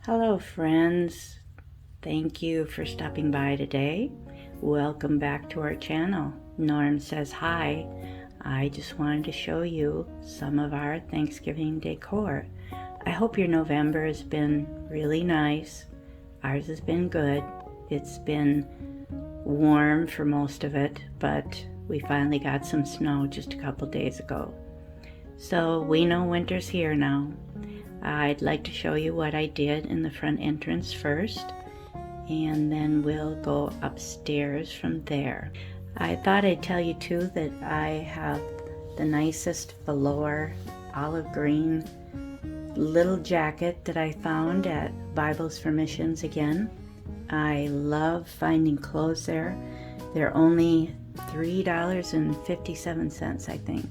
Hello friends, thank you for stopping by today. Welcome back to our channel. Norm says hi. I just wanted to show you some of our Thanksgiving decor. I hope your November has been really nice. Ours has been good. It's been warm for most of it, but we finally got some snow just a couple days ago. So we know winter's here now. I'd like to show you what I did in the front entrance first, and then we'll go upstairs from there. I thought I'd tell you too that I have the nicest velour olive green little jacket that I found at Bibles for Missions again. I love finding clothes there. They're only $3.57, I think.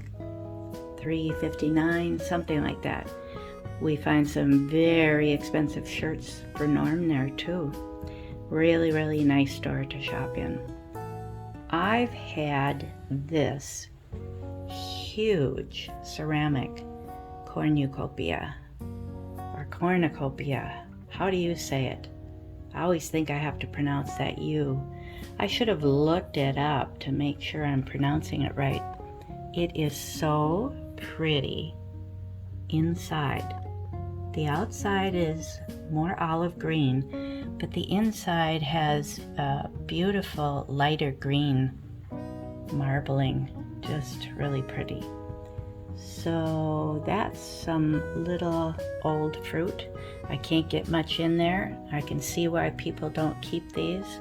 $3.59, something like that. We find some very expensive shirts for Norm there too. Really nice store to shop in. I've had this huge ceramic cornucopia or cornucopia. How do you say it? I always think I have to pronounce that U. I should have looked it up to make sure I'm pronouncing it right. It is so pretty inside. The outside is more olive green, but the inside has a beautiful lighter green marbling, just really pretty. So that's some little old fruit. I can't get much in there. I can see why people don't keep these.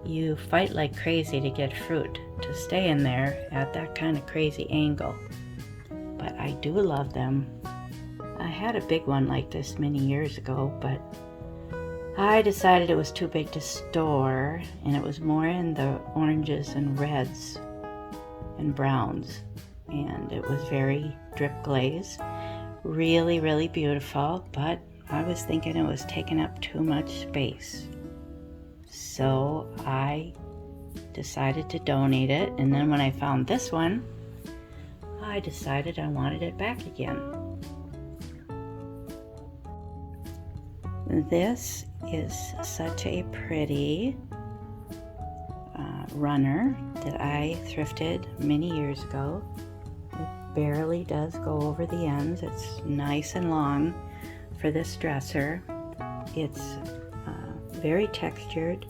You fight like crazy to get fruit to stay in there at that kind of crazy angle. But I do love them. I had a big one like this many years ago, but I decided it was too big to store, and it was more in the oranges and reds and browns, and it was very drip glaze. Really beautiful, but I was thinking it was taking up too much space. So I decided to donate it, and then when I found this one, I decided I wanted it back again. This is such a pretty runner that I thrifted many years ago. It barely does go over the ends. It's nice and long for this dresser. It's very textured.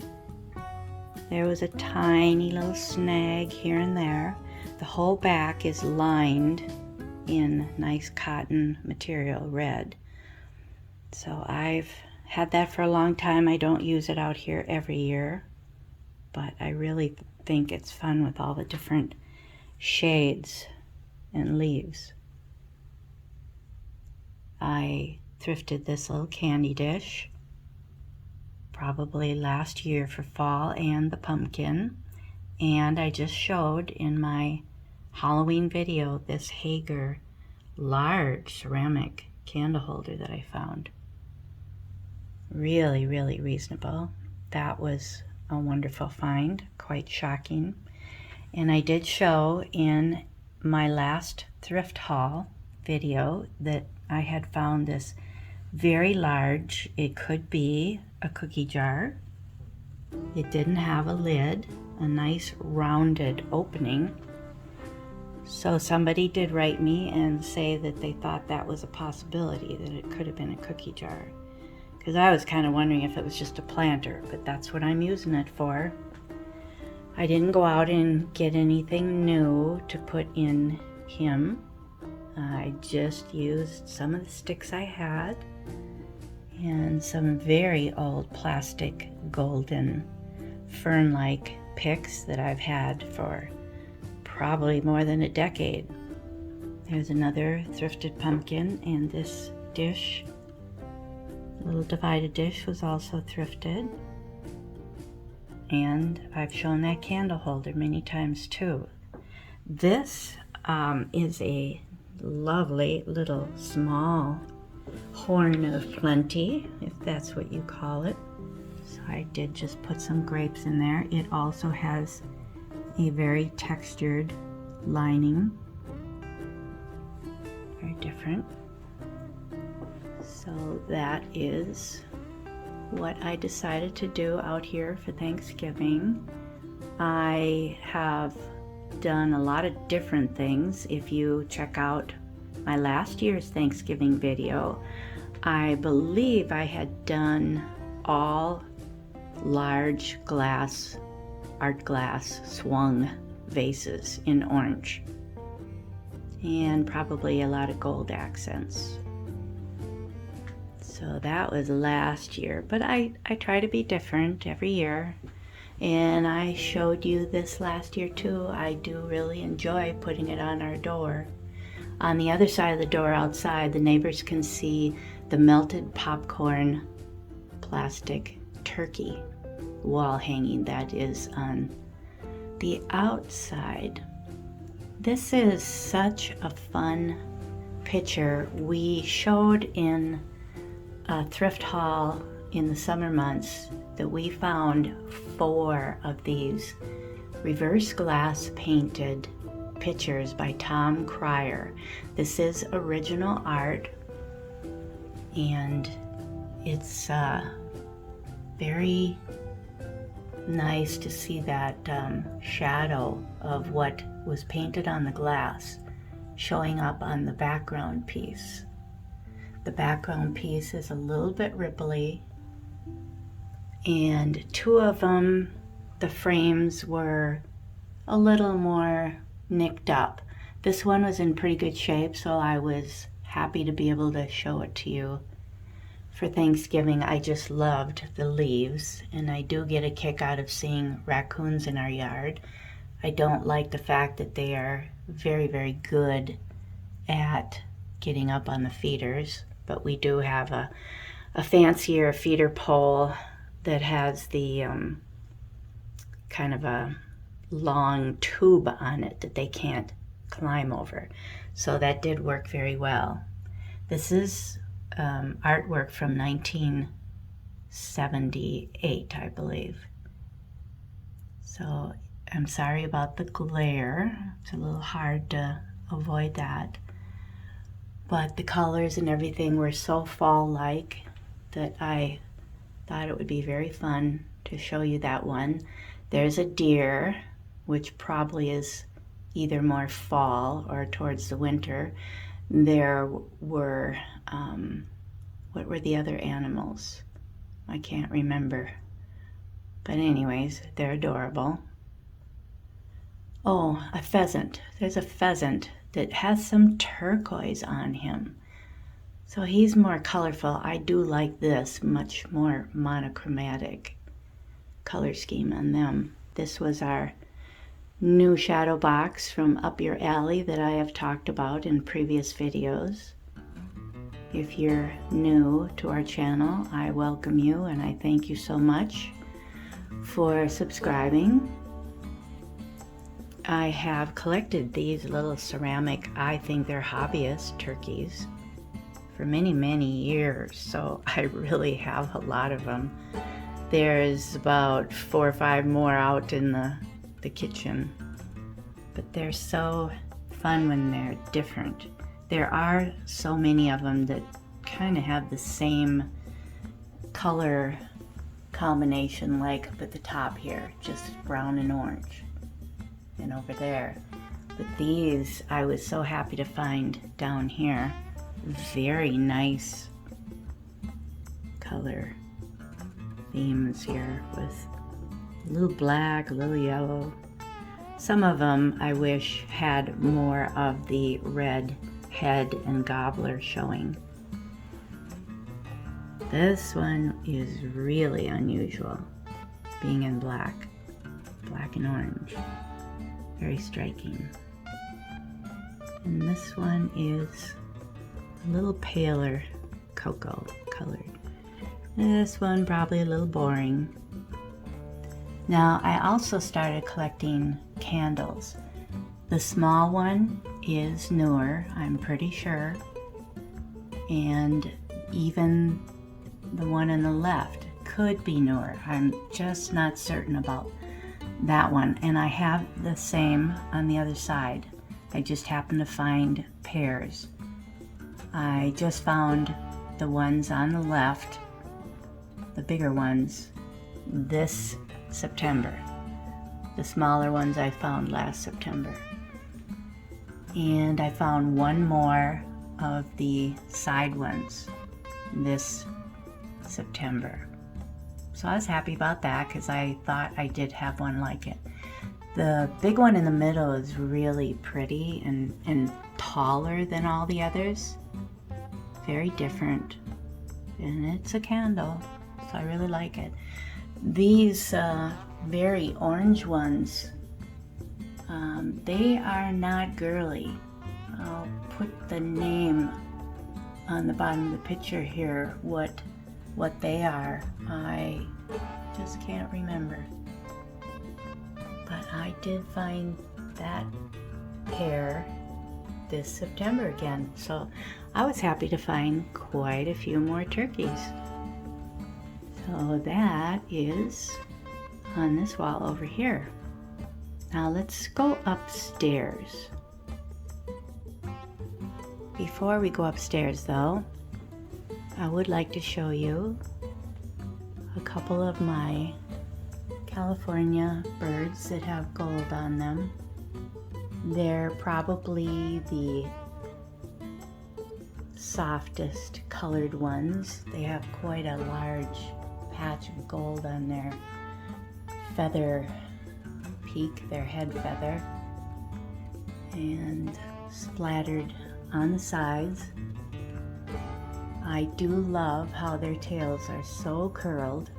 There was a tiny little snag here and there. The whole back is lined in nice cotton material, red. So I've had that for a long time. I don't use it out here every year, but I really think it's fun with all the different shades and leaves. I thrifted this little candy dish probably last year for fall and the pumpkin, and I just showed in my Halloween video this Hager large ceramic candle holder that I found. Really reasonable. That was a wonderful find, quite shocking. And I did show in my last thrift haul video that I had found this very large, it could be a cookie jar. It didn't have a lid, a nice rounded opening. So somebody did write me and say that they thought that was a possibility, that it could have been a cookie jar. Because I was kind of wondering if it was just a planter, but that's what I'm using it for. I didn't go out and get anything new to put in him. I just used some of the sticks I had and some very old plastic golden fern-like picks that I've had for probably more than a decade. There's another thrifted pumpkin, and this dish, little divided dish, was also thrifted. And I've shown that candle holder many times too. This is a lovely little small horn of plenty, if that's what you call it. So I did just put some grapes in there. It also has a very textured lining. Very different. So that is what I decided to do out here for Thanksgiving. I have done a lot of different things. If you check out my last year's Thanksgiving video, I believe I had done all large glass, art glass swung vases in orange, and probably a lot of gold accents. So that was last year, but I try to be different every year, and I showed you this last year too. I do really enjoy putting it on our door. On the other side of the door outside, the neighbors can see the melted popcorn plastic turkey wall hanging that is on the outside. This is such a fun picture. We showed in a thrift haul in the summer months that we found 4 of these reverse glass painted pictures by Tom Cryer. This is original art, and it's very nice to see that shadow of what was painted on the glass showing up on the background piece. The background piece is a little bit ripply, and 2 of them, the frames were a little more nicked up. This one was in pretty good shape, so I was happy to be able to show it to you. For Thanksgiving, I just loved the leaves, and I do get a kick out of seeing raccoons in our yard. I don't like the fact that they are very, very good at getting up on the feeders, but we do have a fancier feeder pole that has the kind of a long tube on it that they can't climb over. So that did work very well. This is artwork from 1978, I believe. So I'm sorry about the glare. It's a little hard to avoid that. But the colors and everything were so fall-like that I thought it would be very fun to show you that one. There's a deer, which probably is either more fall or towards the winter. There were, what were the other animals? I can't remember. But anyways, they're adorable. Oh, a pheasant. There's a pheasant that has some turquoise on him. So he's more colorful. I do like this, much more monochromatic color scheme on them. This was our new shadow box from up your alley that I have talked about in previous videos. If you're new to our channel, I welcome you, and I thank you so much for subscribing. I have collected these little ceramic, I think they're hobbyist turkeys, for many, many years, so I really have a lot of them. There's about 4 or 5 more out in the kitchen, but they're so fun when they're different. There are so many of them that kind of have the same color combination, like up at the top here, just brown and orange, and over there. But these I was so happy to find down here. Very nice color themes here with a little black, a little yellow. Some of them I wish had more of the red head and gobbler showing. This one is really unusual, being in black and orange. Very striking. And this one is a little paler cocoa colored. This one probably a little boring. Now I also started collecting candles. The small one is newer, I'm pretty sure, and even the one on the left could be newer. I'm just not certain about that one, and I have the same on the other side. I just happened to find pairs. I just found the ones on the left, the bigger ones this September. The smaller ones I found last September. And I found one more of the side ones this September. So I was happy about that because I thought I did have one like it. The big one in the middle is really pretty and taller than all the others. Very different. And it's a candle, so I really like it. These very orange ones, they are not girly. I'll put the name on the bottom of the picture here, what they are. I just can't remember. But I did find that pair this September again. So I was happy to find quite a few more turkeys. So that is on this wall over here. Now let's go upstairs. Before we go upstairs though, I would like to show you a couple of my California birds that have gold on them. They're probably the softest colored ones. They have quite a large patch of gold on their feather peak, their head feather, and splattered on the sides. I do love how their tails are so curled.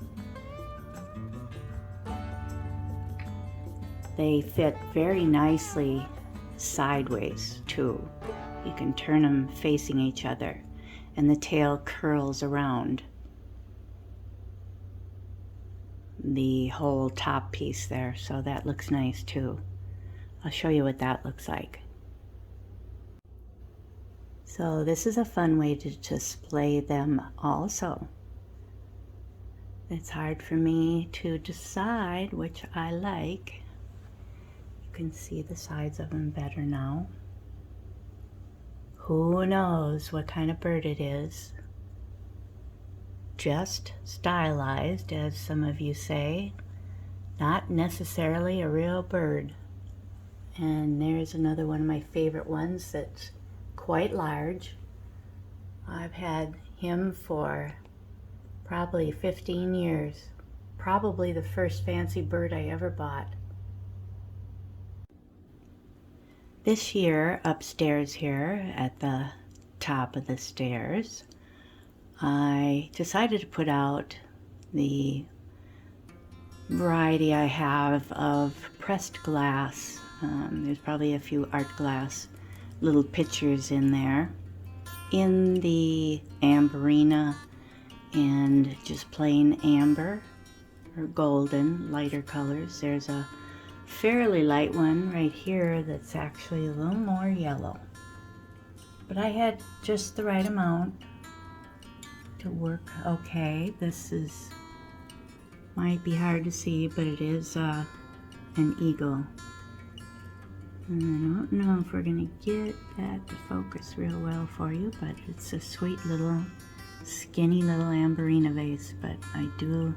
They fit very nicely sideways too. You can turn them facing each other and the tail curls around the whole top piece there, so that looks nice too. I'll show you what that looks like. So this is a fun way to display them also. It's hard for me to decide which I like. You can see the sides of them better now. Who knows what kind of bird it is? Just stylized, as some of you say, not necessarily a real bird. And there's another one of my favorite ones that's quite large. I've had him for probably 15 years. Probably the first fancy bird I ever bought. This year, upstairs here at the top of the stairs, I decided to put out the variety I have of pressed glass. There's probably a few art glass little pictures in there. In the amberina and just plain amber or golden, lighter colors. There's a fairly light one right here that's actually a little more yellow. But I had just the right amount to work okay. This might be hard to see, but it is an eagle. And I don't know if we're gonna get that to focus real well for you, but it's a sweet little, skinny little amberina vase, but I do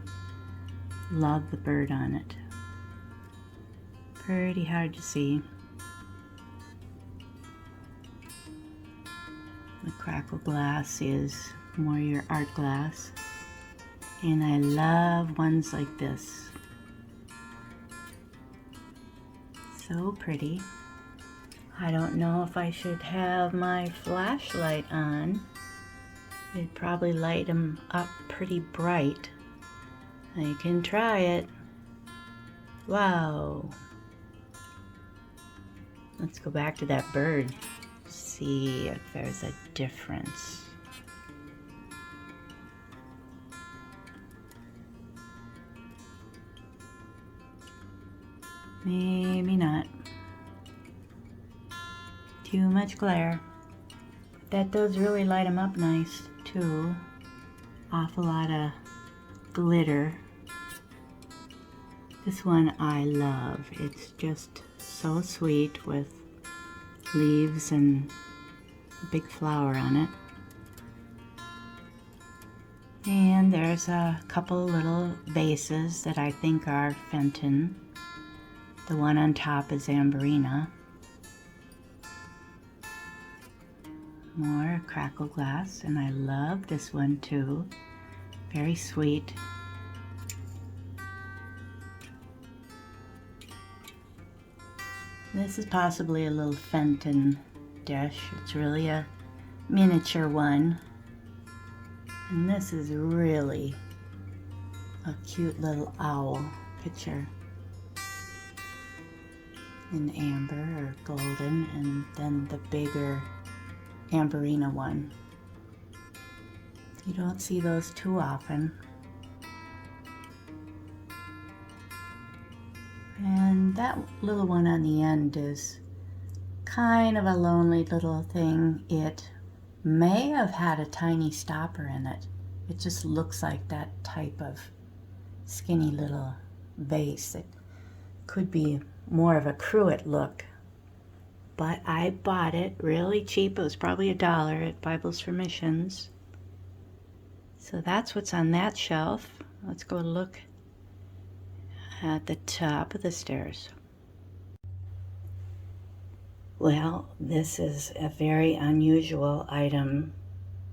love the bird on it. Pretty hard to see. The crackle glass is more your art glass. And I love ones like this. So pretty. I don't know if I should have my flashlight on. It'd probably light them up pretty bright. I can try it. Wow. Let's go back to that bird. See if there's a difference. Maybe not. Too much glare. That does really light them up nice too. Awful lot of glitter. This one I love. It's just so sweet with leaves and a big flower on it. And there's a couple little vases that I think are Fenton. The one on top is Amberina. More crackle glass, and I love this one too. Very sweet. This is possibly a little Fenton dish. It's really a miniature one. And this is really a cute little owl picture in amber or golden, and then the bigger Amberina one. You don't see those too often. And that little one on the end is kind of a lonely little thing. It may have had a tiny stopper in it. It just looks like that type of skinny little vase. It could be more of a cruet look. But I bought it really cheap. It was probably $1 at Bibles for Missions. So that's what's on that shelf. Let's go look at the top of the stairs. Well, this is a very unusual item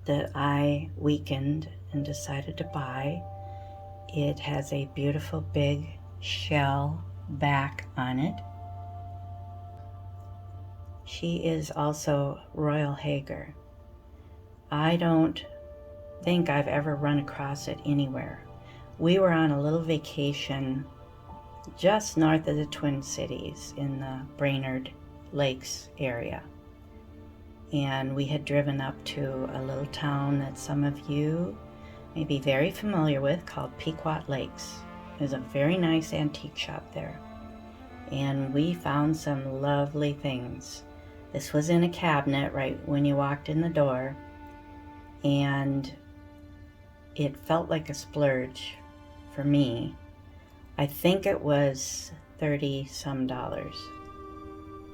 that I weakened and decided to buy. It has a beautiful big shell back on it. She is also Royal Hager. I don't think I've ever run across it anywhere. We were on a little vacation just north of the Twin Cities in the Brainerd Lakes area. And we had driven up to a little town that some of you may be very familiar with called Pequot Lakes. There's a very nice antique shop there. And we found some lovely things. This was in a cabinet right when you walked in the door. And it felt like a splurge for me. I think it was $30-some.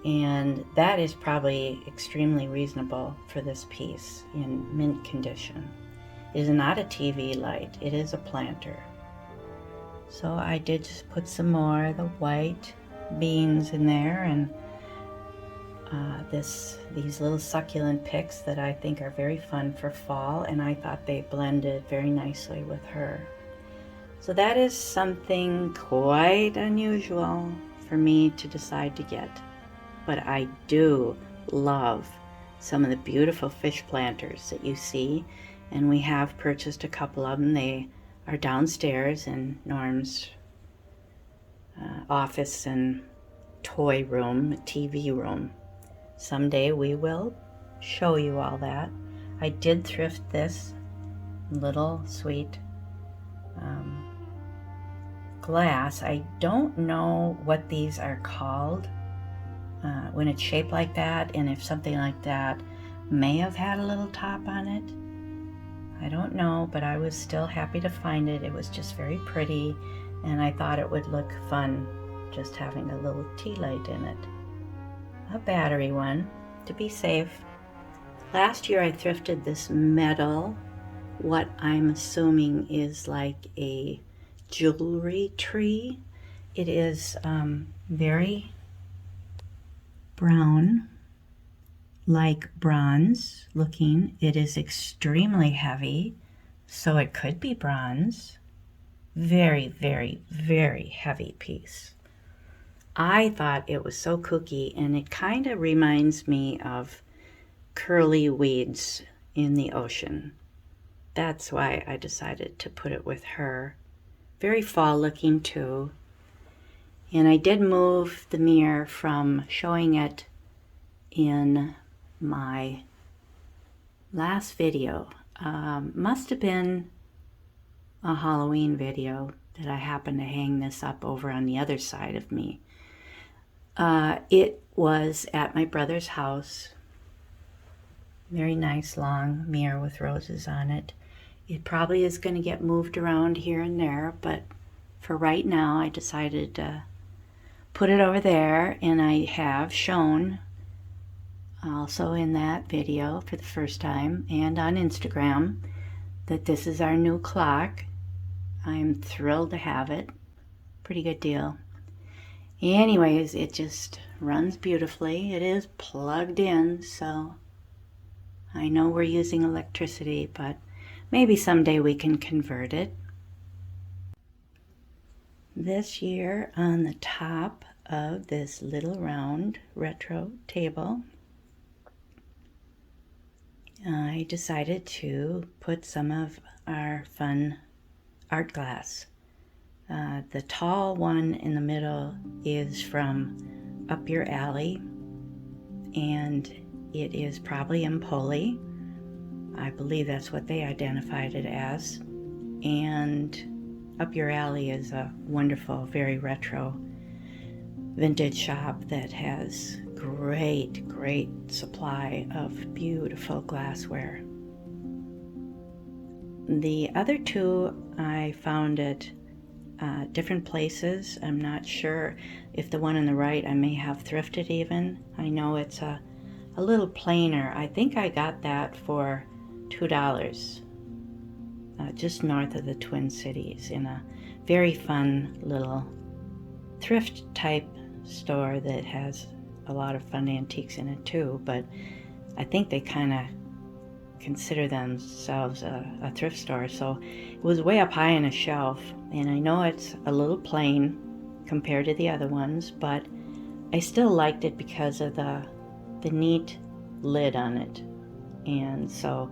And that is probably extremely reasonable for this piece in mint condition. It is not a TV light, it is a planter. So I did just put some more of the white beans in there, and these little succulent picks that I think are very fun for fall, and I thought they blended very nicely with her. So that is something quite unusual for me to decide to get. But I do love some of the beautiful fish planters that you see, and we have purchased a couple of them. They are downstairs in Norm's office and toy room, TV room. Someday we will show you all that. I did thrift this little sweet glass. I don't know what these are called when it's shaped like that, and if something like that may have had a little top on it. I don't know, but I was still happy to find it. It was just very pretty, and I thought it would look fun just having a little tea light in it. A battery one, to be safe. Last year I thrifted this metal, what I'm assuming is like a jewelry tree. It is very brown, like bronze looking. It is extremely heavy, so it could be bronze. Very, very, very heavy piece. I thought it was so kooky, and it kind of reminds me of curly weeds in the ocean. That's why I decided to put it with her. Very fall looking too. And I did move the mirror from showing it in my last video. Must have been a Halloween video that I happened to hang this up over on the other side of me. It was at my brother's house. Very nice long mirror with roses on it. It probably is going to get moved around here and there, but for right now I decided to put it over there, and I have shown also in that video for the first time and on Instagram that this is our new clock. I'm thrilled to have it. Pretty good deal. Anyways, it just runs beautifully. It is plugged in, so I know we're using electricity, but maybe someday we can convert it. This year, on the top of this little round retro table, I decided to put some of our fun art glass. The tall one in the middle is from Up Your Alley, and it is probably in Poli. I believe that's what they identified it as. And Up Your Alley is a wonderful, very retro vintage shop that has great supply of beautiful glassware. The other two I found at different places. I'm not sure if the one on the right I may have thrifted even. I know it's a little plainer. I think I got that for $2 just north of the Twin Cities in a very fun little thrift type store that has a lot of fun antiques in it too, but I think they kind of consider themselves a thrift store. So it was way up high on a shelf, and I know it's a little plain compared to the other ones, but I still liked it because of the neat lid on it. And so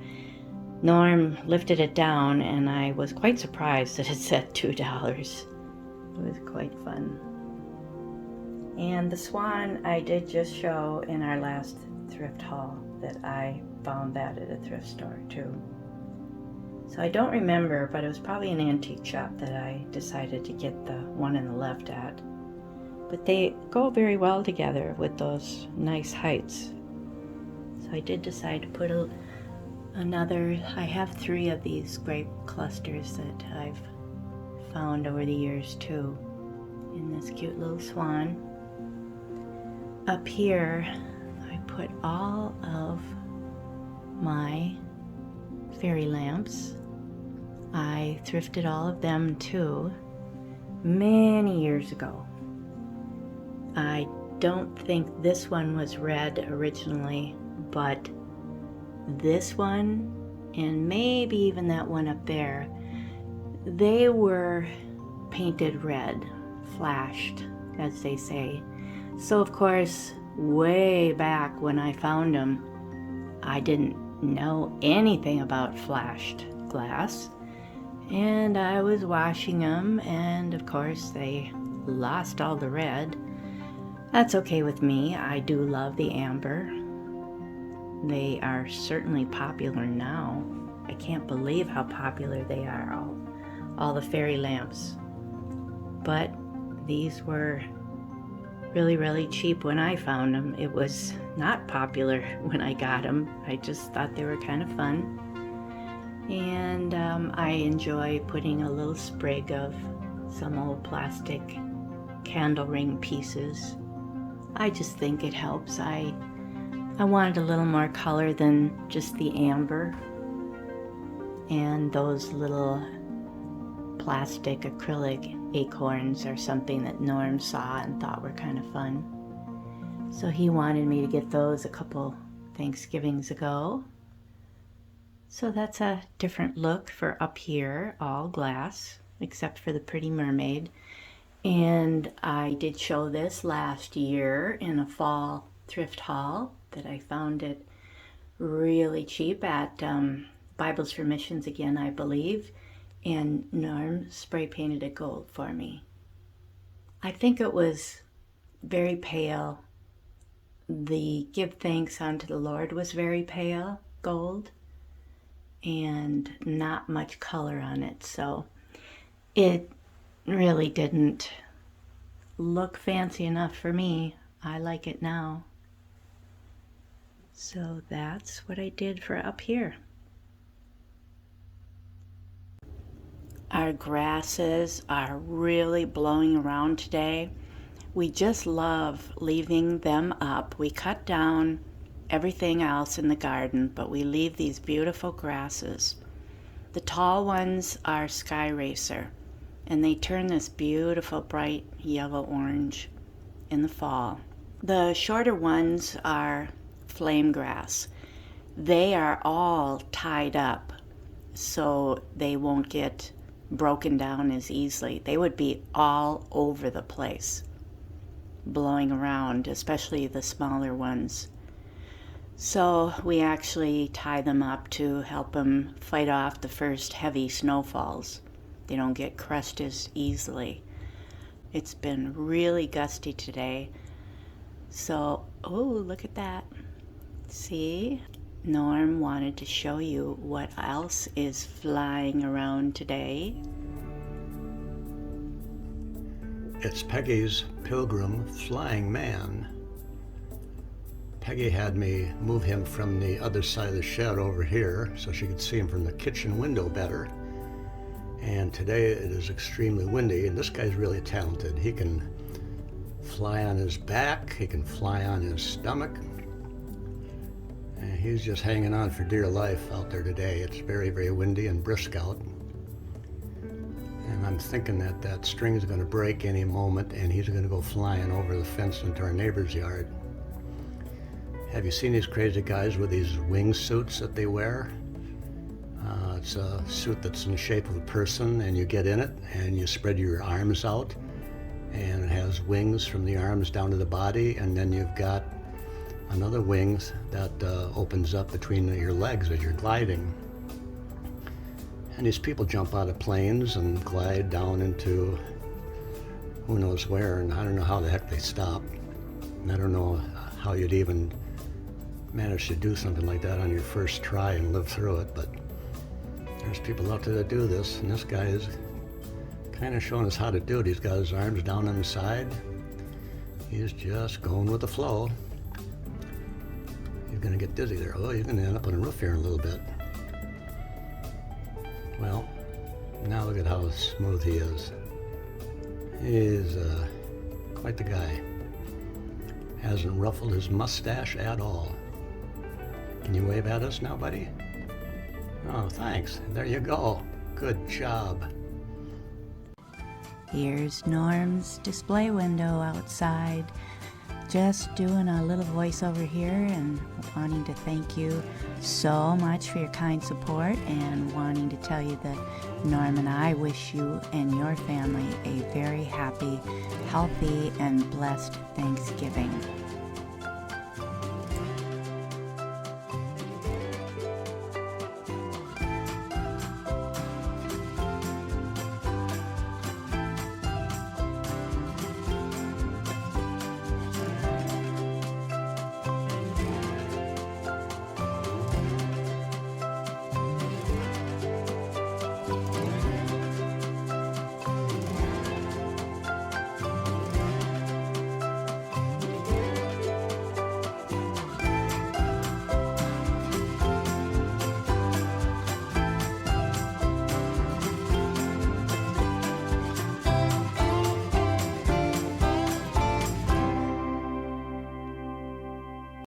Norm lifted it down, and I was quite surprised that it said $2. It was quite fun. And the swan I did just show in our last thrift haul, that I found that at a thrift store too. So I don't remember, but it was probably an antique shop that I decided to get the one on the left at. But they go very well together with those nice heights. So I did decide to put another, I have 3 of these grape clusters that I've found over the years too, in this cute little swan. Up here, I put all of my fairy lamps. I thrifted all of them too, many years ago. I don't think this one was red originally, but this one, and maybe even that one up there, they were painted red, flashed, as they say. So of course, way back when I found them, I didn't know anything about flashed glass, and I was washing them, and of course they lost all the red. That's okay with me. I do love the amber. They are certainly popular now. I can't believe how popular they are, all the fairy lamps. But these were really cheap when I found them. It was not popular when I got them. I just thought they were kind of fun. And I enjoy putting a little sprig of some old plastic candle ring pieces. I just think it helps. I wanted a little more color than just the amber and those little plastic acrylic acorns are something that Norm saw and thought were kind of fun. So he wanted me to get those a couple Thanksgivings ago. So that's a different look for up here, all glass, except for the pretty mermaid. And I did show this last year in a fall thrift haul that I found it really cheap at Bibles for Missions again, I believe. And Norm spray painted it gold for me. I think it was very pale. The Give Thanks Unto the Lord was very pale gold and not much color on it, so it really didn't look fancy enough for me. I like it now. So that's what I did for up here. Our grasses are really blowing around today. We just love leaving them up. We cut down everything else in the garden, but we leave these beautiful grasses. The tall ones are Sky Racer, and they turn this beautiful bright yellow-orange in the fall. The shorter ones are Flame Grass. They are all tied up, so they won't get broken down as easily. They would be all over the place, blowing around, especially the smaller ones. So we actually tie them up to help them fight off the first heavy snowfalls. They don't get crushed as easily. It's been really gusty today. So, oh, look at that. See? Norm wanted to show you what else is flying around today. It's Peggy's Pilgrim Flying Man. Peggy had me move him from the other side of the shed over here so she could see him from the kitchen window better. And today it is extremely windy, and this guy's really talented. He can fly on his back, he can fly on his stomach, and he's just hanging on for dear life out there today. It's very, very windy and brisk out. And I'm thinking that that string is going to break any moment, and he's going to go flying over the fence into our neighbor's yard. Have you seen these crazy guys with these wingsuits that they wear? It's a suit that's in the shape of a person, and you get in it and you spread your arms out, and it has wings from the arms down to the body, and then you've got another wings that opens up between your legs as you're gliding. And these people jump out of planes and glide down into who knows where, and I don't know how the heck they stop. And I don't know how you'd even manage to do something like that on your first try and live through it, but there's people out there that do this, and this guy is kind of showing us how to do it. He's got his arms down on the side. He's just going with the flow. He's gonna get dizzy there. Oh, he's gonna end up on the roof here in a little bit. Well, now look at how smooth he is. He is quite the guy. Hasn't ruffled his mustache at all. Can you wave at us now, buddy? Oh, thanks. There you go. Good job. Here's Norm's display window outside. Just doing a little voiceover here and wanting to thank you so much for your kind support, and wanting to tell you that Norm and I wish you and your family a very happy, healthy, and blessed Thanksgiving.